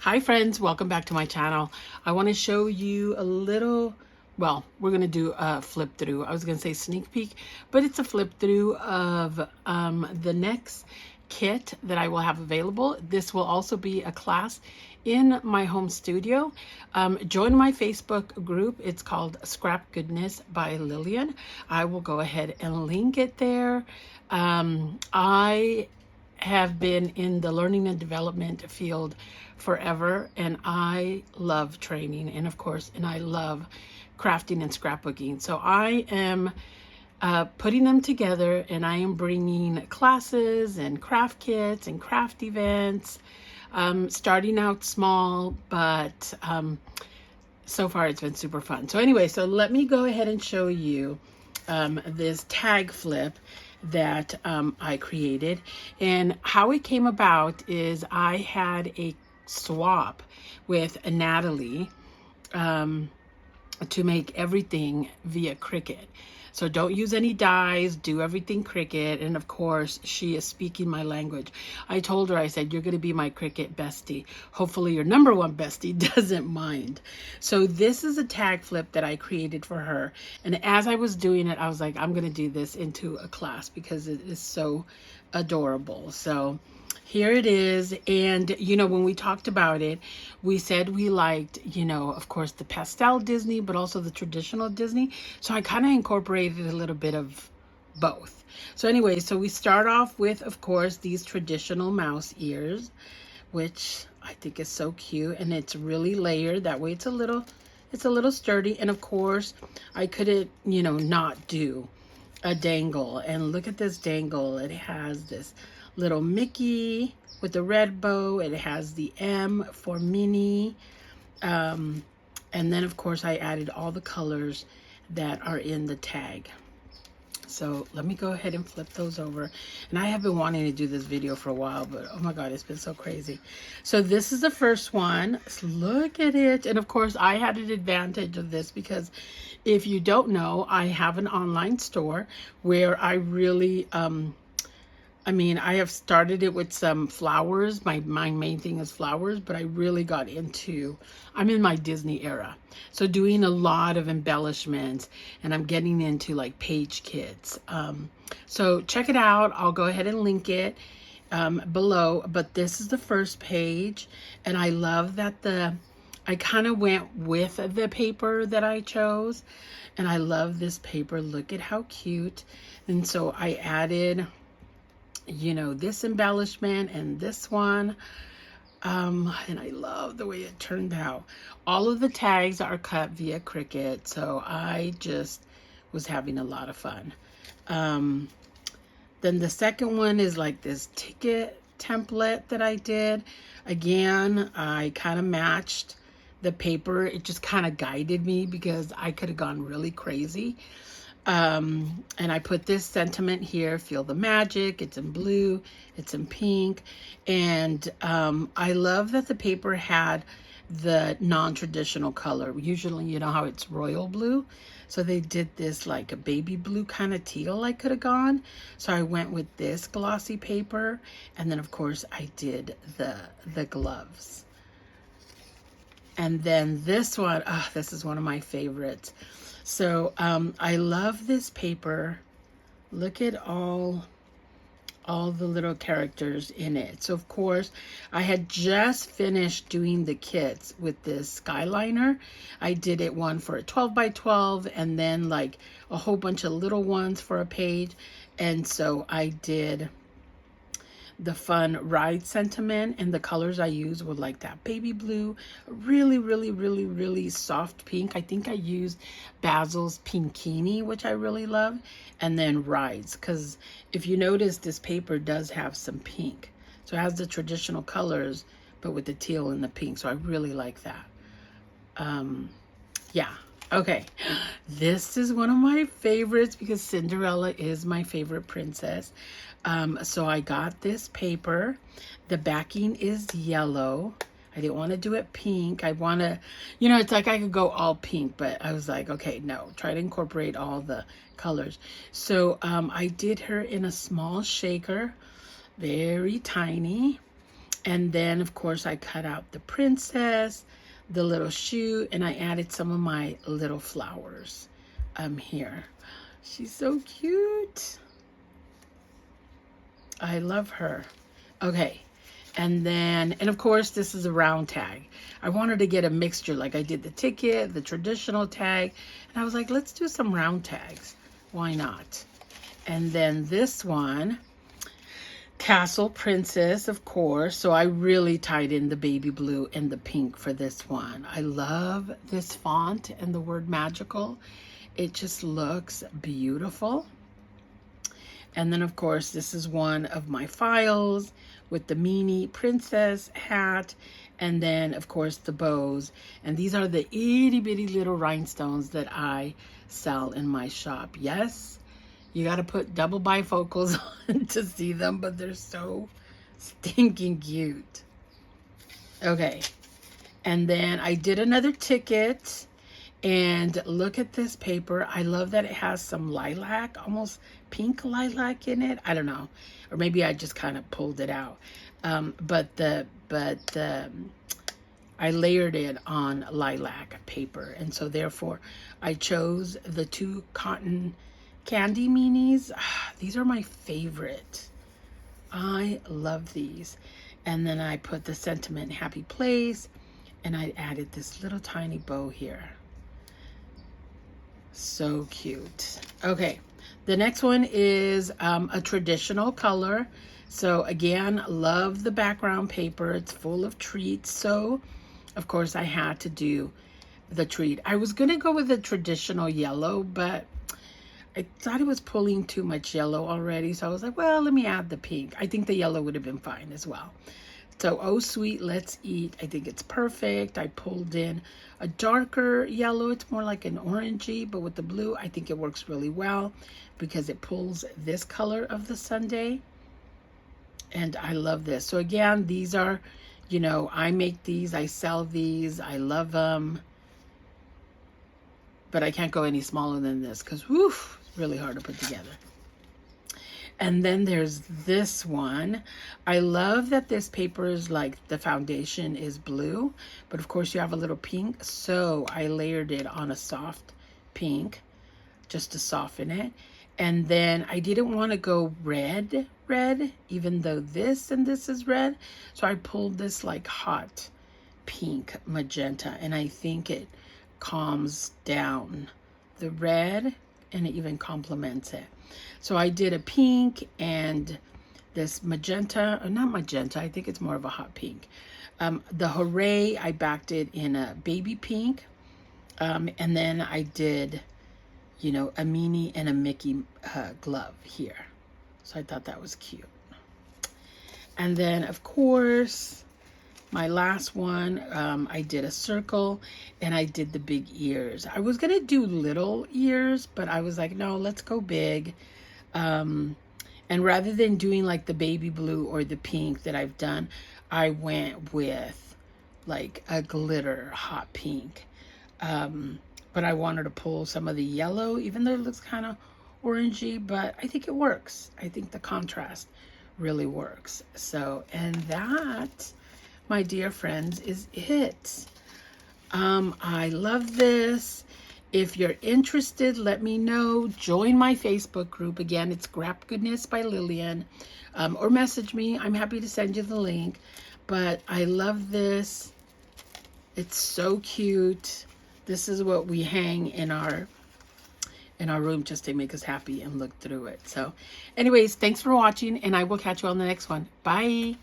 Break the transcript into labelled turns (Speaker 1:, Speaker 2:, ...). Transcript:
Speaker 1: Hi friends, welcome back to my channel. I want to show you a little, well, we're going to do a flip through. I was going to say sneak peek, but it's a flip through of the next kit that I will have available. This will also be a class in my home studio. Join my Facebook group. It's called Scrap Goodness by Lillian. I will go ahead and link it there. I have been in the learning and development field forever, and I love training, and of course, and I love crafting and scrapbooking. So I am putting them together, and I am bringing classes and craft kits and craft events, starting out small, but so far it's been super fun. So anyway, so let me go ahead and show you this tag flip that I created. And how it came about is I had a swap with Natalie to make everything via Cricut. So don't use any dyes, do everything Cricut. And of course, she is speaking my language. I told her, I said, you're going to be my Cricut bestie. Hopefully your number one bestie doesn't mind. So this is a tag flip that I created for her. And as I was doing it, I was like, I'm going to do this into a class because it is so adorable. So here it is. And, you know, when we talked about it, we said we liked, you know, of course, the pastel Disney, but also the traditional Disney. So I kind of incorporated a little bit of both. So anyway, so we start off with, of course, these traditional mouse ears, which I think is so cute. And it's really layered. That way it's a little sturdy. And of course, I couldn't, you know, not do a dangle. And look at this dangle. It has this little Mickey with the red bow. It has the M for Minnie. And then, of course, I added all the colors that are in the tag. So let me go ahead and flip those over. And I have been wanting to do this video for a while, but oh my God, it's been so crazy. So this is the first one. Look at it. And of course, I had an advantage of this because if you don't know, I have an online store where I really, I have started it with some flowers. My main thing is flowers, but I really got into, I'm in my Disney era. So doing a lot of embellishments, and I'm getting into like page kits. So check it out. I'll go ahead and link it below, but this is the first page. And I love that I kind of went with the paper that I chose. And I love this paper. Look at how cute. And so I added, you know, this embellishment and this one. And I love the way it turned out. All of the tags are cut via Cricut, so I just was having a lot of fun. Then the second one is like this ticket template that I did. Again, I kind of matched the paper. It just kind of guided me because I could have gone really crazy. And I put this sentiment here, feel the magic. It's in blue, it's in pink. And I love that the paper had the non-traditional color. Usually, you know how it's royal blue. So they did this like a baby blue kind of teal I could have gone. So I went with this glossy paper. And then of course I did the gloves. And then this one, this is one of my favorites. So I love this paper. Look at all the little characters in it. So of course, I had just finished doing the kits with this Skyliner. I did it one for a 12 by 12 and then like a whole bunch of little ones for a page. And so I did the fun ride sentiment, and the colors I used were like that baby blue, really soft pink. I think I used Basil's Pinkini, which I really love, and then rides, because if you notice, this paper does have some pink. So it has the traditional colors, but with the teal and the pink. So I really like that. Yeah. Okay, this is one of my favorites because Cinderella is my favorite princess. So I got this paper. The backing is yellow. I didn't want to do it pink. I want to, you know, it's like I could go all pink, but I was like, okay, no, try to incorporate all the colors. So I did her in a small shaker, very tiny. And then, of course, I cut out the princess, the little shoe, and I added some of my little flowers here. She's so cute. I love her. Okay. And then, and of course, this is a round tag. I wanted to get a mixture, like I did the ticket, the traditional tag, and I was like, let's do some round tags. Why not? And then this one, Castle Princess, of course. So I really tied in the baby blue and the pink for this one. I love this font and the word magical. It just looks beautiful. And then, of course, this is one of my files with the Minnie Princess hat. And then, of course, the bows. And these are the itty bitty little rhinestones that I sell in my shop. Yes, you got to put double bifocals on to see them, but they're so stinking cute. Okay. And then I did another ticket. And look at this paper. I love that it has some lilac, almost pink lilac in it. I don't know. Or maybe I just kind of pulled it out. But I layered it on lilac paper. And so therefore I chose the 2 cotton candy minis. These are my favorite. I love these. And then I put the sentiment happy place. And I added this little tiny bow here. So cute. Okay, the next one is a traditional color. So again, love the background paper. It's full of treats. So of course I had to do the treat. I was gonna go with the traditional yellow, but I thought it was pulling too much yellow already. So I was like, well, let me add the pink. I think the yellow would have been fine as well. So, oh sweet, let's eat. I think it's perfect. I pulled in a darker yellow. It's more like an orangey, but with the blue, I think it works really well because it pulls this color of the sundae. And I love this. So again, these are, you know, I make these, I sell these, I love them. But I can't go any smaller than this because, woof, it's really hard to put together. And then there's this one. I love that this paper is like the foundation is blue, but of course you have a little pink. So I layered it on a soft pink just to soften it. And then I didn't want to go red, even though this and this is red. So I pulled this like hot pink magenta, and I think it calms down the red and it even complements it. So I did a pink and this magenta, or not magenta, I think it's more of a hot pink. The hooray, I backed it in a baby pink. And then I did, you know, a Minnie and a Mickey glove here. So I thought that was cute. And then, of course, my last one, I did a circle and I did the big ears. I was going to do little ears, but I was like, no, let's go big. And rather than doing like the baby blue or the pink that I've done, I went with like a glitter hot pink. But I wanted to pull some of the yellow, even though it looks kind of orangey, but I think it works. I think the contrast really works. So, and that, my dear friends, is it. I love this. If you're interested, let me know. Join my Facebook group. Again, it's Scrap Goodness by Lillian. Or message me. I'm happy to send you the link. But I love this. It's so cute. This is what we hang in our room just to make us happy and look through it. So anyways, thanks for watching, and I will catch you on the next one. Bye.